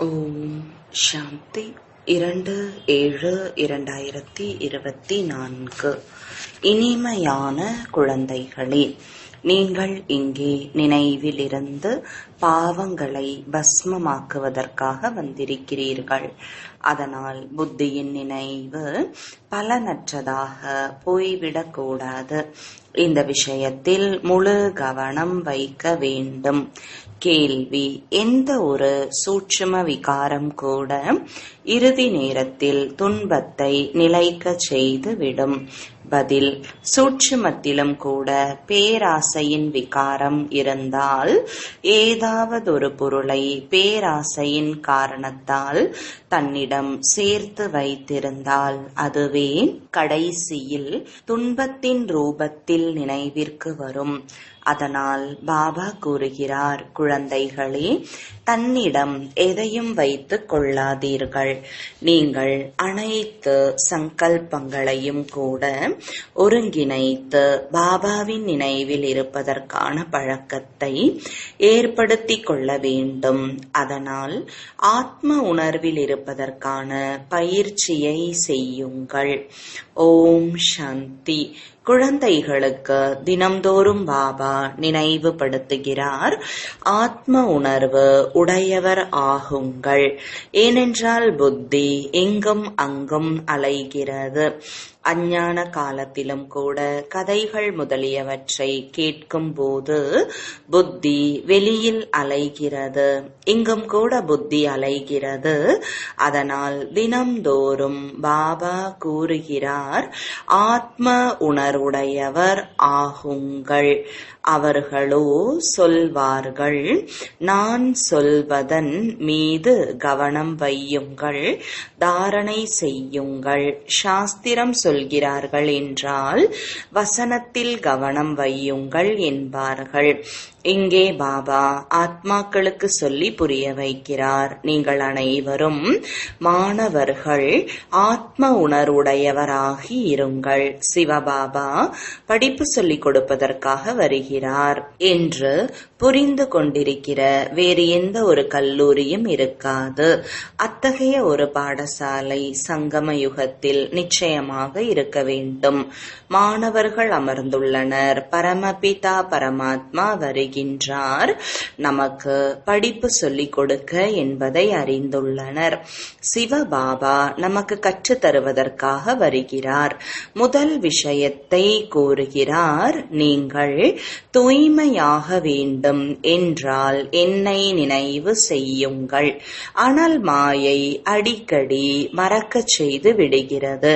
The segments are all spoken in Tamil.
ஓம் சாந்தி 2/7/2024. இனிமையான குழந்தைகளே, நீங்கள் இங்கே நினைவிலிருந்து பாவங்களை பஸ்மமாக்குவதற்காக வந்திருக்கிறீர்கள். அதனால் புத்தியின் நினைவு பலனற்றதாக போய்விடக்கூடாது. இந்த விஷயத்தில் முழு கவனம் வைக்க வேண்டும். கேள்வி: எந்த ஒரு சூட்சும விகாரம் கூட இறுதி நேரத்தில் துன்பத்தை நிலைக்க செய்து விடும். பதில்: சூட்சுமத்திலும் கூட பேராசையின் விகாரம் இருந்தால், ஏதாவதொரு பொருளை பேராசையின் காரணத்தால் தன்னிடம் சேர்த்து வைத்திருந்தால், அதுவே கடைசியில் துன்பத்தின் ரூபத்தில் நினைவிற்கு வரும். அதனால் பாபா கூறுகிறார், குழந்தைகளே, தன்னிடம் எதையும் வைத்துக் கொள்ளாதீர்கள். நீங்கள் அனைத்து சங்கல்பங்களையும் கூட ஒருங்கிணைத்து பாபாவின் நினைவில் இருப்பதற்கான பழக்கத்தை ஏற்படுத்திக் கொள்ள வேண்டும். அதனால் ஆத்ம உணர்வில் இருப்பதற்கான பயிற்சியை செய்யுங்கள். ஓம் சாந்தி. குழந்தைகளுக்கு தினம்தோறும் பாபா நினைவுபடுத்துகிறார், ஆத்ம உணர்வு உடையவர் ஆகுங்கள். ஏனென்றால் புத்தி எங்கும் அங்கும் அலைகிறது. அஞ்ஞான காலத்திலும் கூட கதைகள் முதலியவற்றை கேட்கும் போது புத்தி வெளியில் அலைகிறது. இங்கும் கூட புத்தி அலைகிறது. அதனால் தினம்தோறும் பாபா கூறுகிறார், ஆத்ம உணர்வுடையவர் ஆகுங்கள். அவர்களோ சொல்வார்கள், நான் சொல்வதன் மீது கவனம் வையுங்கள், தாரணை செய்யுங்கள். சாஸ்திரம் சொல்கிறார்கள் என்றால் வசனத்தில் கவனம் வையுங்கள் என்பார்கள். இங்கே பாபா ஆத்மாக்களுக்கு சொல்லி புரிய வைக்கிறார், நீங்கள் அனைவரும் மாணவர்கள், ஆத்ம உணர்வுடையவராகி இருங்கள். சிவபாபா படிப்பு சொல்லிக் கொடுப்பதற்காக வருகிறார் என்று புரிந்து கொண்டிருக்கிற வேறு எந்த ஒரு கல்லூரியும் இருக்காது. அத்தகைய ஒரு பாடசாலை சங்கம யுகத்தில் நிச்சயமாக இருக்க வேண்டும். மாணவர்கள் அமர்ந்துள்ளனர். பரமபிதா பரமாத்மா வருகின்றார். நமக்கு படிப்பு சொல்லிக் கொடுக்க என்பதை அறிந்துள்ளனர். சிவபாபா நமக்கு கற்றுத் தருவதற்காக வருகிறார். முதல் விஷயத்தை கூறுகிறார், நீங்கள் தூய்மையாக வேண்டும் என்றால் என்னை நினைவு செய்யுங்கள். ஆனால் மாயை அடிக்கடி மறக்கச் செய்து விடுகிறது.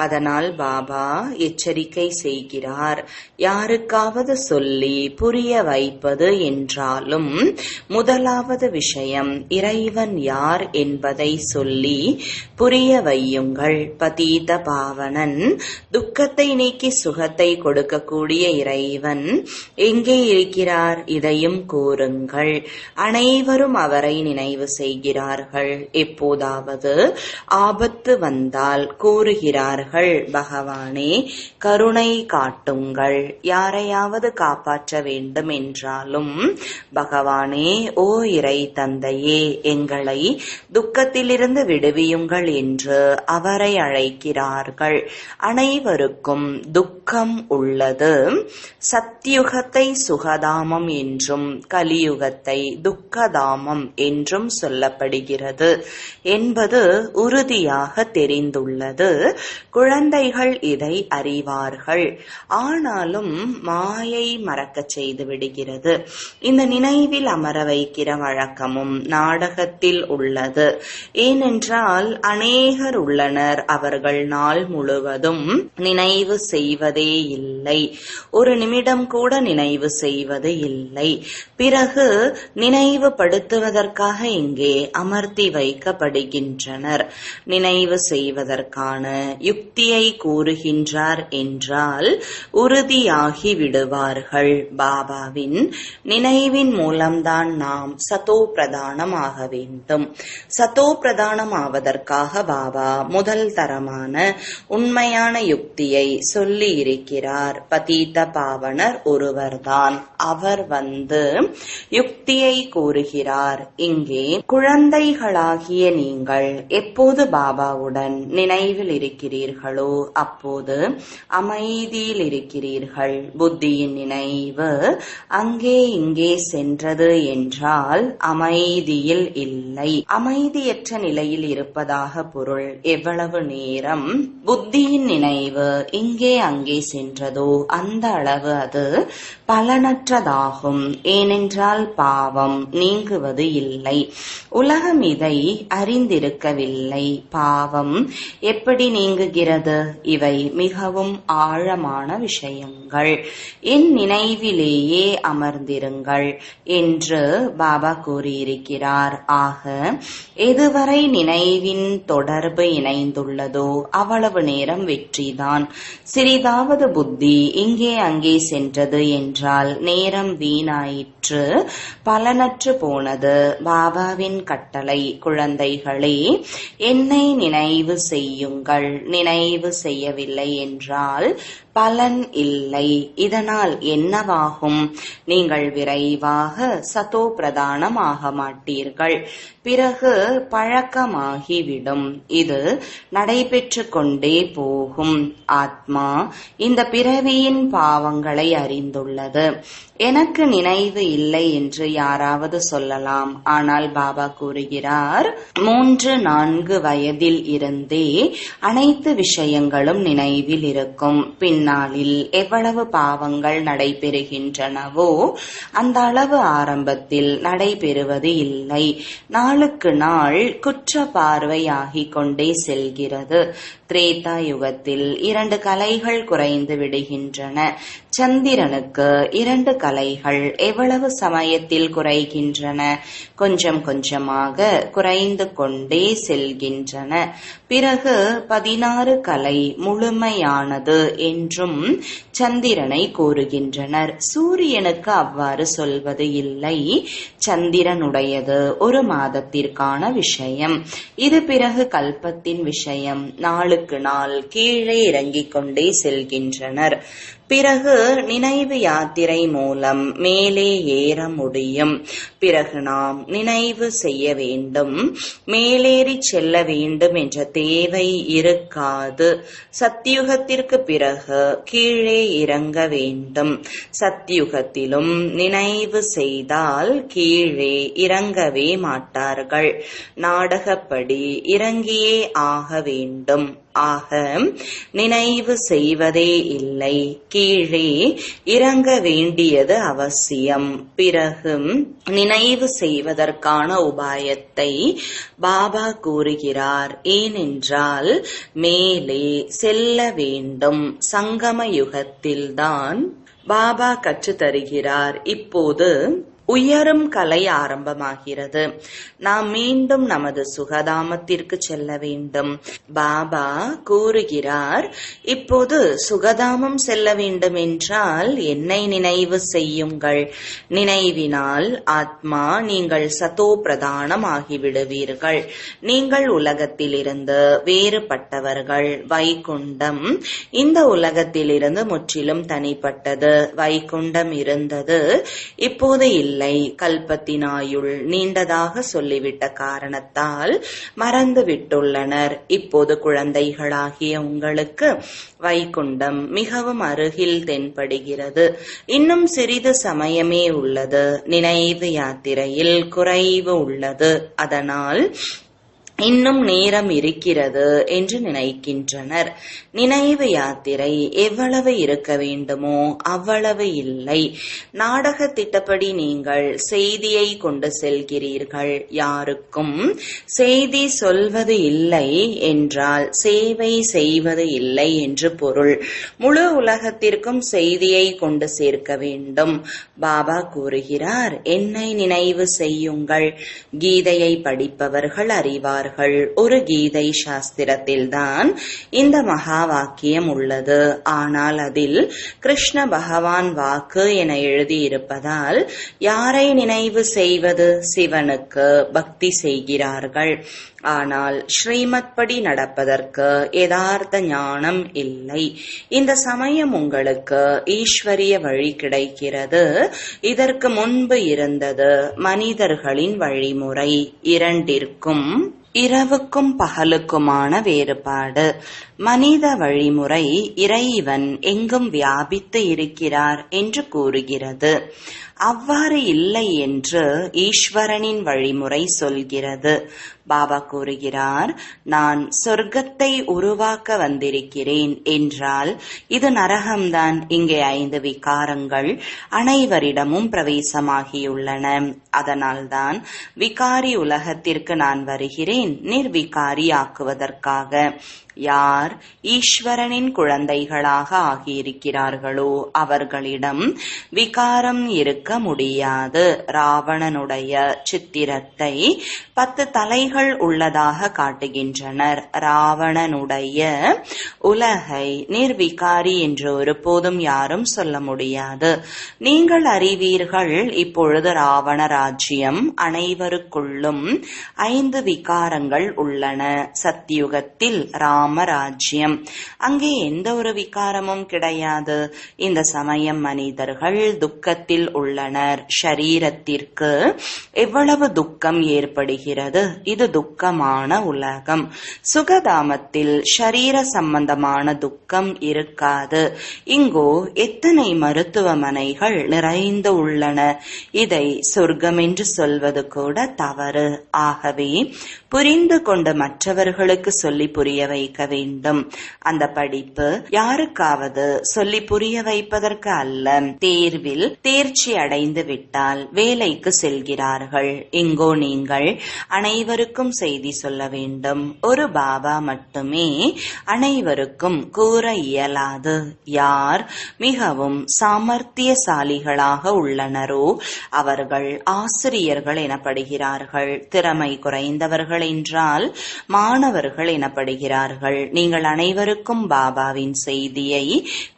அதனால் பாபா எச்சரிக்கை செய்கிறார், யாருக்காவது சொல்லி புரிய வைப்பது என்றாலும் முதலாவது விஷயம் இறைவன் யார் என்பதை சொல்லி புரிய வையுங்கள். பதீத பாவனன், துக்கத்தை நீக்கி சுகத்தை கொடுக்கக்கூடிய இறைவன் எங்கே இருக்கிறார்? இதையும் கூறுங்கள். அனைவரும் அவரை நினைவு செய்கிறார்கள். எப்போதாவது ஆபத்து வந்தால் கூறுகிறார்கள், பகவானே கருணை காட்டுங்கள். யாரையாவது காப்பாற்ற வேண்டும் என்றாலும் பகவானே, ஓ இறை தந்தையே, எங்களை துக்கத்திலிருந்து விடுவியுங்கள் என்று அவரை அழைக்கிறார்கள். அனைவருக்கும் துக்கம் உள்ளது. சத்யுகத்தை சுகதாமம் என்றும் கலியுகத்தை துக்கதாமம் என்றும் சொல்லப்படுகிறது என்பது உறுதியாக தெரிந்துள்ளது. குழந்தைகள் இதை அறிவார்கள். ஆனாலும் மாயை மறக்கச் செய்து விடுகிறது. இந்த நினைவில் அமர வைக்கிற வழக்கமும் நாடகத்தில் உள்ளது. ஏனென்றால் அநேகர் உள்ளனர், அவர்கள் நாள் முழுவதும் நினைவு செய்வதே இல்லை. ஒரு நிமிடம் கூட நினைவு செய்வது இல்லை. பிறகு நினைவுபடுத்துவதற்காக இங்கே அமர்த்தி வைக்கப்படுகின்றனர். நினைவு செய்வதற்கான யுக்தி யுக்தியை கூறுகின்றார் என்றால் உறுதியாகி விடுவார்கள். பாபாவின் நினைவின் மூலம்தான் நாம் சதோ பிரதானம் ஆக வேண்டும். சதோ பிரதானம் ஆவதற்காக பாபா முதல் தரமான உண்மையான யுக்தியை சொல்லி இருக்கிறார். பதீத பாவனர் ஒருவர்தான். அவர் யுக்தியை கூறுகிறார். இங்கே குழந்தைகளாகிய நீங்கள் எப்போது பாபாவுடன் நினைவில் இருக்கிறீர்களோ அப்போது அமைதியில் இருக்கிறீர்கள். புத்தியின் நினைவு அங்கே இங்கே சென்றது என்றால் அமைதியில் இல்லை. அமைதியற்ற நிலையில் இருப்பதாக பொருள். எவ்வளவு நேரம் புத்தியின் நினைவு இங்கே அங்கே சென்றதோ அந்த அளவு அது பலனற்றதாகும். ஏனென்றால் பாவம் நீங்குவது இல்லை. உலகம் இதை அறிந்திருக்கவில்லை. பாவம் எப்படி நீங்குகிறது? இவை மிகவும் ஆழமான விஷயங்கள். என் நினைவிலேயே அமர்ந்திருங்கள் என்று பாபா கூறியிருக்கிறார். ஆக எதுவரை நினைவின் தொடர்பு இணைந்துள்ளதோ அவ்வளவு நேரம் வெற்றிதான். சிறிதாவது புத்தி இங்கே அங்கே சென்றது என்றால் நேரம் வீணாயிற்று, பலனற்று போனது. பாபாவின் கட்டளை, குழந்தைகளே என்னை நினைவு செய்யுங்கள். நினைவு செய்யவில்லை என்றால் பலன் இல்லை. இதனால் என்னவாகும்? நீங்கள் விரைவாக சதோ பிரதானம் ஆக மாட்டீர்கள். பிறகு பழக்கமாகிவிடும். இது நடைபெற்று கொண்டே போகும். ஆத்மா இந்த பிறவியின் பாவங்களை அறிந்துள்ளது. எனக்கு நினைவு இல்லை என்று யாராவது சொல்லலாம். ஆனால் பாபா கூறுகிறார், 3-4 வயதில் இருந்தே அனைத்து விஷயங்களும் நினைவில் இருக்கும். பின்னாளில் எவ்வளவு பாவங்கள் நடைபெறுகின்றனவோ அந்த அளவு ஆரம்பத்தில் நடைபெறுவது இல்லை. நாளுக்கு நாள் குற்ற பார்வையாகிக் கொண்டே செல்கிறது. திரேதா யுகத்தில் 2 கலைகள் குறைந்து விடுகின்றன. சந்திரனுக்கு 2 கலைகள் எவ்வளவு சமயத்தில் குறைகின்றன? கொஞ்சம் கொஞ்சமாக குறைந்து கொண்டே செல்கின்றன. பிறகு 16 கலை முழுமையானது என்றும் சந்திரனை கூறுகின்றனர். சூரியனுக்கு அவ்வாறு சொல்வது இல்லை. சந்திரனுடையது 1 மாதத்திற்கான விஷயம். இது பிறகு கல்பத்தின் விஷயம். நாளுக்கு நாள் கீழே இறங்கிக் கொண்டே செல்கின்றனர். பிறகு நினைவு யாத்திரை மூலம் மேலே ஏற முடியும். பிறகு நாம் நினைவு செய்ய வேண்டும், மேலேறி செல்ல வேண்டும் என்ற தேவை இருக்காது. சத்தியுகத்திற்கு பிறகு கீழே இறங்க வேண்டும். சத்தியுகத்திலும் நினைவு செய்தால் கீழே இறங்கவே மாட்டார்கள். நாடகப்படி இறங்கியே ஆக வேண்டும். ஆக நினைவு செய்வதே இல்லை. கீழே இறங்க வேண்டியது அவசியம். பிறகு நினைவு செய்வதற்கான உபாயத்தை பாபா கூறுகிறார். ஏனென்றால் மேலே செல்ல வேண்டும். சங்கம யுகத்தில்தான் பாபா கற்றுத் தருகிறார். இப்போது உயரும் கலை ஆரம்பமாகிறது. நாம் மீண்டும் நமது சுகதாமத்திற்கு செல்ல வேண்டும். பாபா கூறுகிறார், இப்போது சுகதாமம் செல்ல வேண்டும் என்றால் என்னை நினைவு செய்யுங்கள். நினைவினால் ஆத்மா நீங்கள் சதோ பிரதானம் ஆகிவிடுவீர்கள். நீங்கள் உலகத்திலிருந்து வேறுபட்டவர்கள். வைகுண்டம் இந்த உலகத்திலிருந்து முற்றிலும் தனிப்பட்டது. வைகுண்டம் இருந்தது, இப்போது இல்லை. கல்பத்தினாயுள் நீண்டதாக சொல்லிவிட்ட காரணத்தால் மறந்து விட்டுள்ளனர். இப்போது குழந்தைகளாகிய உங்களுக்கு வைகுண்டம் மிகவும் அருகில் தென்படுகிறது. இன்னும் சிறிது சமயமே உள்ளது. நினைவு யாத்திரையில் குறைவு உள்ளது. அதனால் இன்னும் நேரம் இருக்கிறது என்று நினைக்கின்றனர். நினைவு யாத்திரை எவ்வளவு இருக்க வேண்டுமோ அவ்வளவு இல்லை. நாடக திட்டப்படி நீங்கள் செய்தியை கொண்டு செல்கிறீர்கள். யாருக்கும் செய்தி சொல்வது இல்லை என்றால் சேவை செய்வது இல்லை என்று பொருள். முழு உலகத்திற்கும் செய்தியை கொண்டு சேர்க்க வேண்டும். பாபா கூறுகிறார், என்னை நினைவு செய்யுங்கள். கீதையை படிப்பவர்கள் அறிவார்கள். கூறுகிறார்கள், ஒரு கீதை சாஸ்திரத்தில்தான் இந்த மகா வாக்கியம் உள்ளது. ஆனால் அதில் கிருஷ்ண பகவான் வாக்கு என எழுதியிருப்பதால் யாரை நினைவு செய்வது? சிவனுக்கு பக்தி செய்கிறார்கள். ஆனால் ஸ்ரீமத் படி நடப்பதற்கு யதார்த்த ஞானம் இல்லை. இந்த சமயம் உங்களுக்கு ஈஸ்வரிய வழி கிடைக்கிறது. இதற்கு முன்பு இருந்தது மனிதர்களின் வழிமுறை. இரண்டிற்கும் இரவுக்கும் பகலுக்குமான வேறுபாடு. மனித வழிமுறை இறைவன் எங்கும் வியாபித்து இருக்கிறார் என்று கூறுகிறது. அவ்வாறு இல்லை என்று ஈஸ்வரனின் வழிமுறை சொல்கிறது. பாபா கூறுகிறார், நான் சொர்க்கத்தை உருவாக்க வந்திருக்கிறேன் என்றால் இது நரகம்தான். இங்கே 5 விகாரங்கள் அனைவரிடமும் பிரவேசமாகியுள்ளன. அதனால்தான் விகாரி உலகத்திற்கு நான் வருகிறேன், நிர்விகாரி ஆக்குவதற்காக. யார் ஈஸ்வரனின் குழந்தைகளாக ஆகியிருக்கிறார்களோ அவர்களிடம் விகாரம் இருக்க முடியாது. ராவணனுடைய சித்திரத்தை 10 தலைகள் உள்ளதாக காட்டுகின்றனர். ராவணனுடைய உலகை நிர்விகாரி என்று ஒருபோதும் யாரும் சொல்ல முடியாது. நீங்கள் அறிவீர்கள், இப்பொழுது ராவண ராஜ்யம் அனைவருக்குள்ளும் 5 விகாரங்கள் உள்ளன. சத்தியுகத்தில் ராமராஜ்யம், அங்கே எந்த ஒரு விகாரமும் கிடையாது. இந்த சமயம் மனிதர்கள் துக்கத்தில் உள்ளனர். ஷரீரத்திற்கு எவ்வளவு துக்கம் ஏற்படுகிறது. இது துக்கமான உலகம். சுகதாமத்தில் ஷரீர சம்பந்தமான துக்கம் இருக்காது. இங்கோ எத்தனை மருத்துவமனைகள் நிறைந்து உள்ளன. இதை சொர்க்கம் என்று சொல்வது கூட தவறு. ஆகவே புரிந்து கொண்டு மற்றவர்களுக்கு சொல்லி புரிய வைக்க வேண்டும். அந்த படிப்பு யாருக்காவது சொல்லி புரிய வைப்பதற்கு அல்ல. தேர்வில் தேர்ச்சி அடைந்து விட்டால் வேலைக்கு செல்கிறார்கள். இங்கோ நீங்கள் அனைவருக்கும் செய்தி சொல்ல வேண்டும். ஒரு பாபா மட்டுமே அனைவருக்கும் கூற இயலாது. யார் மிகவும் சாமர்த்தியசாலிகளாக உள்ளனரோ அவர்கள் ஆசிரியர்கள் எனப்படுகிறார்கள். திறமை குறைந்தவர்கள் என்றால் மாணவர்கள் எனப்படுகிறார்கள். நீங்கள் அனைவருக்கும் பாபாவின் செய்தியை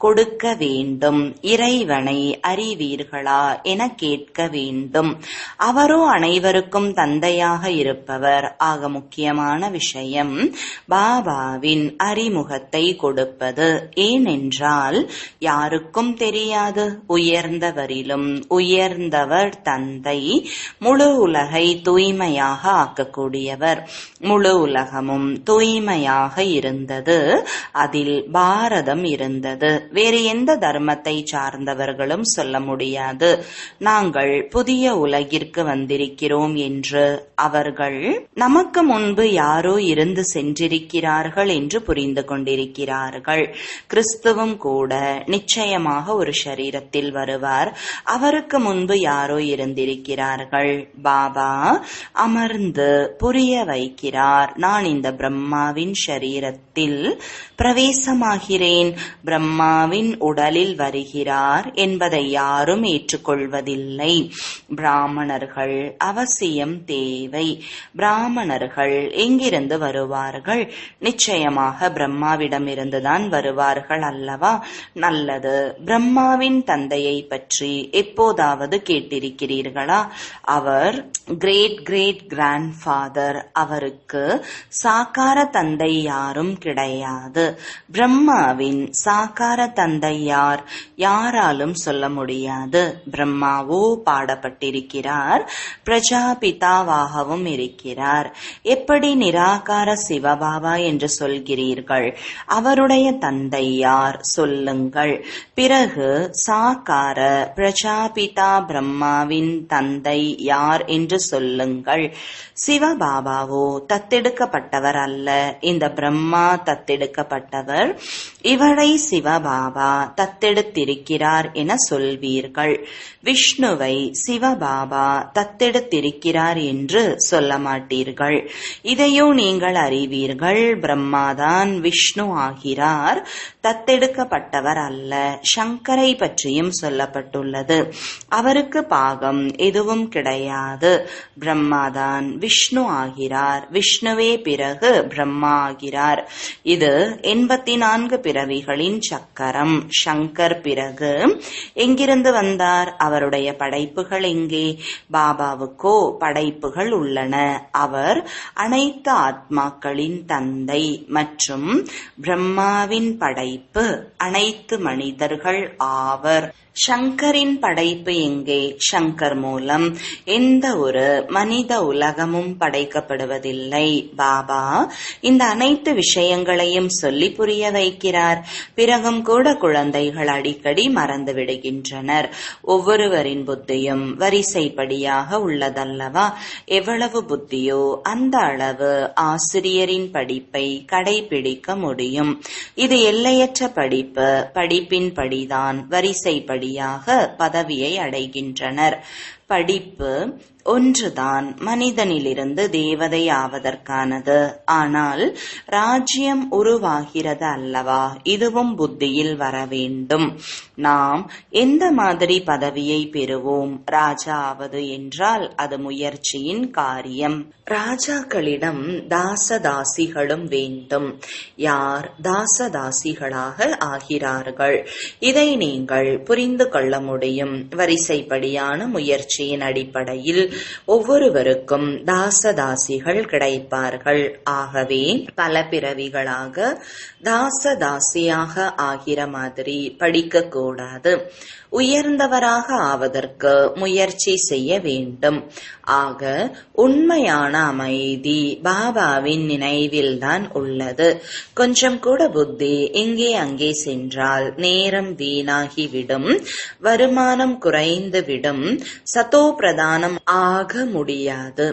கொடுக்க வேண்டும். இறைவனை அறிவீர்களா என கேட்க வேண்டும். அவரோ அனைவருக்கும் தந்தையாக இருப்பவர். ஆக முக்கியமான விஷயம் பாபாவின் அறிமுகத்தை கொடுப்பது. ஏனென்றால் யாருக்கும் தெரியாது, உயர்ந்தவரிலும் உயர்ந்தவர் தந்தை. முழு உலகை தூய்மையாக ஆக்கக்கூடியவர். முழு உலகமும் தூய்மையாக இருந்தது. அதில் பாரதம் இருந்தது. வேறு எந்த தர்மத்தை சார்ந்தவர்களும் சொல்ல முடியாது நாங்கள் புதிய உலகிற்கு வந்திருக்கிறோம் என்று. அவர்கள் நமக்கு முன்பு யாரோ இருந்து சென்றிருக்கிறார்கள் என்று புரிந்து கொண்டிருக்கிறார்கள். கிறிஸ்துவும் கூட நிச்சயமாக ஒரு சரீரத்தில் வருவார். அவருக்கு முன்பு யாரோ இருந்திருக்கிறார்கள். பாபா அமர்ந்து புரிய வைக்கிறார். நான் இந்த பிரம்மாவின் ஷரீரத்தில் பிரவேசமாகிறேன். பிரம்மாவின் உடலில் வருகிறார் என்பதை யாரும் ஏற்றுக்கொள்வதில்லை. பிராமணர்கள் அவசியம் தேவை. பிராமணர்கள் எங்கிருந்து வருவார்கள்? நிச்சயமாக பிரம்மாவிடமிருந்துதான் வருவார்கள் அல்லவா? நல்லது. பிரம்மாவின் தந்தையை பற்றி எப்போதாவது கேட்டிருக்கிறீர்களா? அவர் கிரேட் கிரேட் கிராண்ட் ஃபாதர். அவருக்கு சாக்கார தந்தை யாரும் கிடையாது. பிரம்மாவின் சாக்கார தந்தை யார்? யாராலும் சொல்ல முடியாது. பிரம்மாவோ பாடப்பட்டிருக்கிறார், பிரஜாபிதாவாகவும் இருக்கிறார். எப்படி நிராகார சிவபாபா என்று சொல்கிறீர்கள்? அவருடைய தந்தை யார் சொல்லுங்கள். பிறகு சாக்கார பிரஜாபிதா பிரம்மாவின் தந்தை யார் என்று சொல்லுங்கள். சிவபாபாவோ தத்தெடுக்கப்பட்டவர் அல்ல. இந்த பிரம்மா தத்தெடுக்கப்பட்டவர். இவரை சிவபாபா தத்தெடுத்திருக்கிறார் என சொல்வீர்கள். விஷ்ணுவை சிவபாபா தத்தெடுத்திருக்கிறார் என்று சொல்ல மாட்டீர்கள். இதையோ நீங்கள் அறிவீர்கள். பிரம்மாதான் விஷ்ணு ஆகிறார். தத்தெடுக்கப்பட்டவர் அல்ல. சங்கரை பற்றியும் சொல்லப்பட்டுள்ளது. அவருக்கு பாகம் எதுவும் கிடையாது. பிரம்மாதான் விஷ்ணு ஆகிறார். விஷ்ணுவே பிறகு பிரம்மா ஆகிறார். இது 84 பிறவிகளின் சக்கரம். சங்கர் பிறகு எங்கிருந்து வந்தார்? அவருடைய படைப்புகள் எங்கே? பாபாவுக்கோ படைப்புகள் உள்ளன. அவர் அனைத்து ஆத்மாக்களின் தந்தை மற்றும் பிரம்மாவின் படைப்பு அனைத்து மனிதர்கள் ஆவர். சங்கரின் படைப்பு எங்கே? சங்கர் மூலம் எந்த ஒரு மனித உலகமும் படைக்கப்படுவதில்லை. பாபா இந்த அனைத்து விஷயங்களையும் சொல்லி புரிய வைக்கிறார். பிறகும் கூட குழந்தைகள் அடிக்கடி மறந்து விடுகின்றனர். ஒவ்வொருவரின் புத்தியும் வரிசைப்படியாக உள்ளதல்லவா? எவ்வளவு புத்தியோ அந்த அளவு ஆசிரியரின் படிப்பை கடைபிடிக்க முடியும். இது எல்லையற்ற படிப்பு. படிப்பின் படிதான் வரிசைப்படி பதவியை அடைகின்றனர். படிப்பு ஒன்றுதான் மனிதனிலிருந்து தேவதை ஆவதற்கானது. ஆனால் ராஜ்யம் உருவாகிறது அல்லவா? இதுவும் புத்தியில் வர வேண்டும். நாம் எந்த மாதிரி பதவியை பெறுவோம்? ராஜா ஆவது என்றால் அது முயற்சியின் காரியம். ராஜாக்களிடம் தாசதாசிகளும் வேண்டும். யார் தாசதாசிகளாக ஆகிறார்கள்? இதை நீங்கள் புரிந்து கொள்ள முடியும். வரிசைப்படியான முயற்சியின் அடிப்படையில் ஒவ்வொருவருக்கும் தாசதாசிகள் கிடைப்பார்கள். ஆகவே பல பிறவிகளாக தாசதாசியாக ஆகிற மாதிரி படிக்க கூடாது. உயர்ந்தவராக ஆவதற்கு முயற்சி செய்ய வேண்டும். ஆக உண்மையான அமைதி பாபாவின் நினைவில்தான் உள்ளது. கொஞ்சம் கூட புத்தி இங்கே அங்கே சென்றால் நேரம் வீணாகிவிடும், வருமானம் குறைந்துவிடும், சதோ பிரதானம் ஆக முடியாது.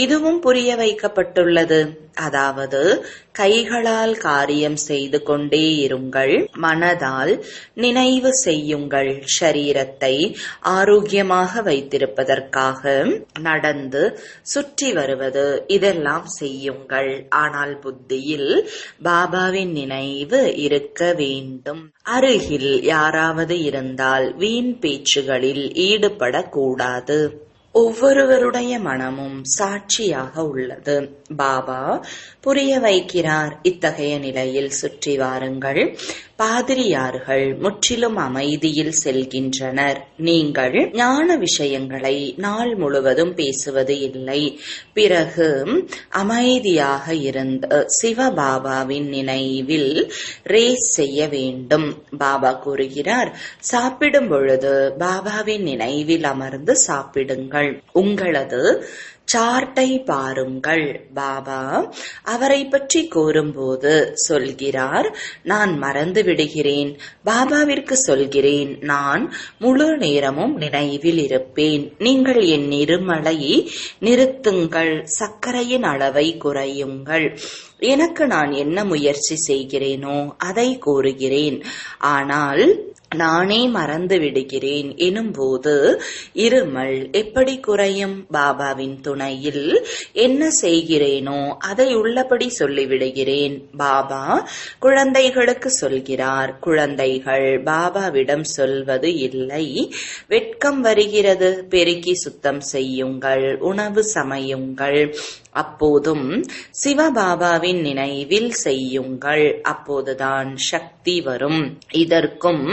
இதுவும் புரிய வைக்கப்பட்டுள்ளது. அதாவது கைகளால் காரியம் செய்து கொண்டே இருங்கள், மனதால் நினைவு செய்யுங்கள். சரீரத்தை ஆரோக்கியமாக வைத்திருப்பதற்காக நடந்து சுற்றி வருவது இதெல்லாம் செய்யுங்கள். ஆனால் புத்தியில் பாபாவின் நினைவு இருக்க வேண்டும். அருகில் யாராவது இருந்தால் வீண் பேச்சுகளில் ஈடுபடக்கூடாது. ஒவ்வொருவருடைய மனமும் சாட்சியாக உள்ளது. பாபா புரிய வைக்கிறார். இத்தகைய நிலையில் சுற்றி வாருங்கள். பாதிரியார்கள் முற்றிலும் அமைதியில் செல்கின்றனர். நீங்கள் ஞான விஷயங்களை நாள் முழுவதும் பேசுவது இல்லை. பிறகு அமைதியாக இருந்து சிவபாபாவின் நினைவில் ரேஸ் செய்ய வேண்டும். பாபா கூறுகிறார், சாப்பிடும் பொழுது பாபாவின் நினைவில் அமர்ந்து சாப்பிடுங்கள். உங்களது சார்ட்டை பாருங்கள். பாபா அவரை பற்றி கூறும்போது சொல்கிறார், நான் மறந்து விடுகிறேன். பாபாவிற்கு சொல்கிறேன், நான் முழு நேரமும் நினைவில் இருப்பேன். நீங்கள் என் இருமலை நிறுத்துங்கள், சர்க்கரையின் அளவை குறையுங்கள். எனக்கு நான் என்ன முயற்சி செய்கிறேனோ அதை கூறுகிறேன். ஆனால் நானே மறந்து விடுகிறேன் எனும்போது இருமல் எப்படி குறையும்? பாபாவின் துணையில் என்ன செய்கிறேனோ அதை உள்ளபடி சொல்லிவிடுகிறேன். பாபா குழந்தைகளுக்கு சொல்கிறார். குழந்தைகள் பாபாவிடம் சொல்வது இல்லை. வெட்கம் வருகிறது, பெருக்கி சுத்தம் செய்யுங்கள், உணவு சமையுங்கள். அப்போதும் சிவபாபாவின் நினைவில் செய்யுங்கள். அப்போதுதான் சக்தி வரும். இதற்கும்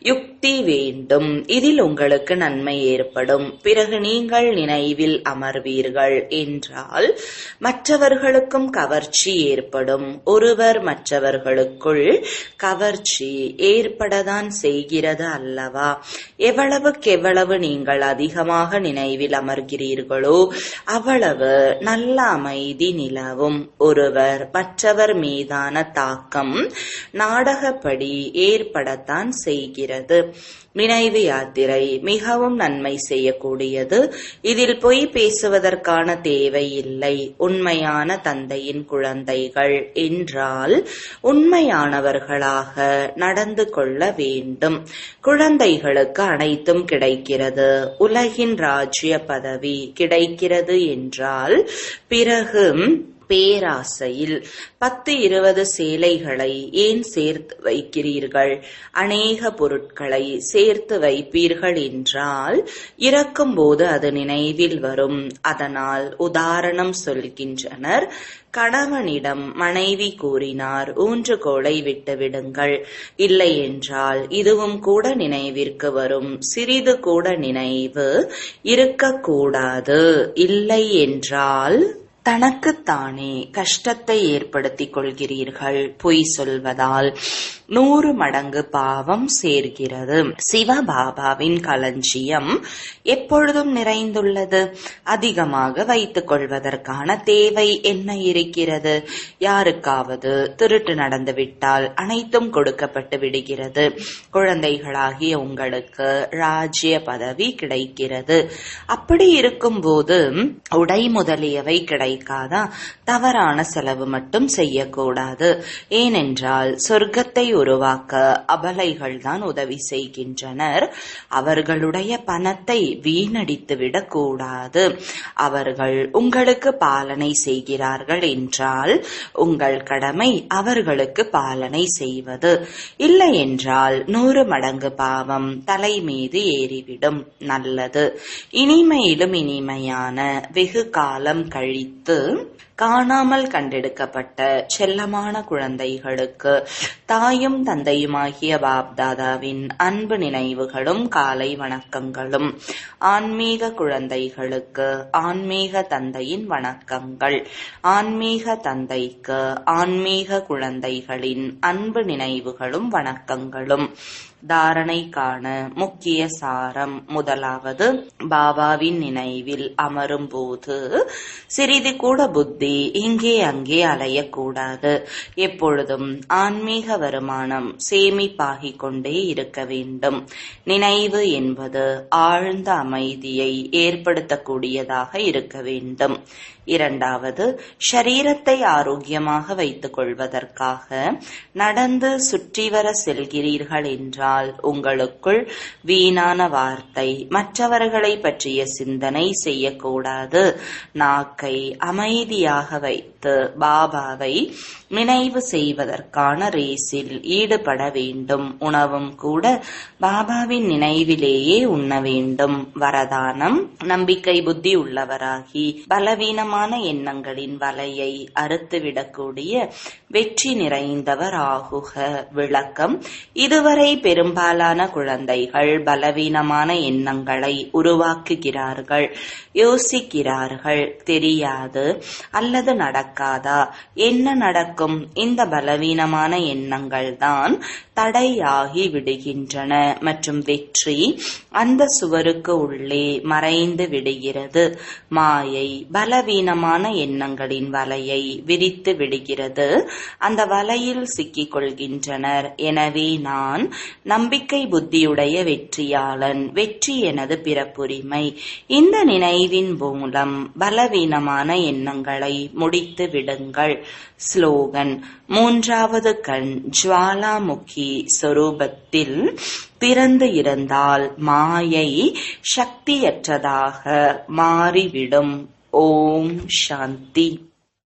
யுக்தி வேண்டும். இதில் உங்களுக்கு நன்மை ஏற்படும். பிறகு நீங்கள் நினைவில் அமர்வீர்கள் என்றால் மற்றவர்களுக்கும் கவர்ச்சி ஏற்படும். ஒருவர் மற்றவர்களுக்குள் கவர்ச்சி ஏற்படத்தான் செய்கிறது அல்லவா? எவ்வளவுக்கெவ்வளவு நீங்கள் அதிகமாக நினைவில் அமர்கிறீர்களோ அவ்வளவு நல்ல அமைதி நிலவும். ஒருவர் மற்றவர் மீதான தாக்கம் நாடகப்படி ஏற்படத்தான் செய்கிறது. நினைவு யாத்திரை மிகவும் நன்மை செய்யக்கூடியது. இதில் பொய் பேசுவதற்கான தேவை இல்லை. உண்மையான தந்தையின் குழந்தைகள் என்றால் உண்மையானவர்களாக நடந்து கொள்ள வேண்டும். குழந்தைகளுக்கு அனைத்தும் கிடைக்கிறது. உலகின் ராஜ்ய பதவி கிடைக்கிறது என்றால் பிறகு பேராசையில் 10-20 சேலைகளை ஏன் சேர்த்து வைக்கிறீர்கள்? அநேக பொருட்களை சேர்த்து வைப்பீர்கள் என்றால் இறக்கும்போது அது நினைவில் வரும். அதனால் உதாரணம் சொல்கின்றனர். கணவனிடம் மனைவி கூறினார், ஊன்றுகோலை விட்டு விடுங்கள். இல்லை என்றால் இதுவும் கூட நினைவிற்கு வரும். சிறிது கூட நினைவு இருக்கக்கூடாது. இல்லை என்றால் தனக்குத்தானே கஷ்டத்தை ஏற்படுத்திக் கொள்கிறீர்கள். பொய் சொல்வதால் 100 மடங்கு பாவம் சேர்கிறது. சிவபாபாவின் களஞ்சியம் எப்பொழுதும் நிறைந்துள்ளது. அதிகமாக வைத்துக் கொள்வதற்கான தேவை என்ன இருக்கிறது? யாருக்காவது திருட்டு நடந்துவிட்டால் அனைத்தும் கொடுக்கப்பட்டு விடுகிறது. குழந்தைகளாகிய உங்களுக்கு ராஜ்ய பதவி கிடைக்கிறது. அப்படி இருக்கும்போது உடை முதலியவை கிடைக்காதா? தவறான செலவு மட்டும் செய்யக்கூடாது. ஏனென்றால் சொர்க்கத்தை உருவாக்க அபலைகள் தான் உதவி செய்கின்றனர். அவர்களுடைய பணத்தை வீணடித்து விடக்கூடாது. அவர்கள் உங்களுக்கு பாலனை செய்கிறார்கள் என்றால் உங்கள் கடமை அவர்களுக்கு பாலனை செய்வது. இல்லை என்றால் 100 மடங்கு பாவம் தலை மீது ஏறிவிடும். நல்லது. இனிமையிலும் இனிமையான வெகு காலம் கழித்து காணாமல் கண்டெடுக்கப்பட்ட செல்லமான குழந்தைகளுக்கு தாயும் தந்தையுமாகிய பாப்தாதாவின் அன்பு நினைவுகளும் காலை வணக்கங்களும். ஆன்மீக குழந்தைகளுக்கு ஆன்மீக தந்தையின் வணக்கங்கள். ஆன்மீக தந்தைக்கு ஆன்மீக குழந்தைகளின் அன்பு நினைவுகளும் வணக்கங்களும். தாரணைக்கான முக்கிய சாரம். முதலாவது, பாபாவின் நினைவில் அமரும் போது சிறிது கூட புத்தி இங்கே அங்கே அலையக்கூடாது. எப்பொழுதும் ஆன்மீக வருமானம் சேமிப்பாகிக் கொண்டே இருக்க வேண்டும். நினைவு என்பது ஆழ்ந்த அமைதியை ஏற்படுத்தக்கூடியதாக இருக்க வேண்டும். இரண்டாவது, ஷரீரத்தை ஆரோக்கியமாக வைத்துக் கொள்வதற்காக நடந்து சுற்றி வர செல்கிறீர்கள் என்றால் உங்களுக்குள் வீணான வார்த்தை, மற்றவர்களை பற்றிய சிந்தனை செய்யக்கூடாது. நாக்கை அமைதியாக வைத்து பாபாவை நினைவு செய்வதற்கான ரேஸில் ஈடுபட வேண்டும். உணவும் கூட பாபாவின் நினைவிலேயே உண்ண வேண்டும். வரதானம். நம்பிக்கை புத்தி உள்ளவராகி பலவீனமான எண்ணங்களின் வலையை அறுத்துவிடக்கூடிய வெற்றி நிறைந்தவர் ஆகுக. விளக்கம். இதுவரை பெரும்பாலான குழந்தைகள் பலவீனமான எண்ணங்களை உருவாக்குகிறார்கள், யோசிக்கிறார்கள். தெரியாது அல்லது நடக்காதா? என்ன நடக்கும்? இந்த பலவீனமான எண்ணங்கள் தான் தடையாகி விடுகின்றன மற்றும் வெற்றி அந்த சுவருக்கு உள்ளே மறைந்து விடுகிறது. மாயை பலவீனமான எண்ணங்களின் வலையை விரித்து விடுகிறது. அந்த வலையில் சிக்கிக் கொள்கின்றனர். எனவே நான் நம்பிக்கை புத்தியுடைய வெற்றியாளன். வெற்றி எனது பிறப்புரிமை. இந்த நினைவின் மூலம் பலவீனமான எண்ணங்களை முடித்து விடுங்கள். ஸ்லோகன். மூன்றாவது கண் ஜுவாலாமுகி சொரூபத்தில் திறந்து இருந்தால் மாயை சக்தியற்றதாக மாறிவிடும். ஓம் சாந்தி.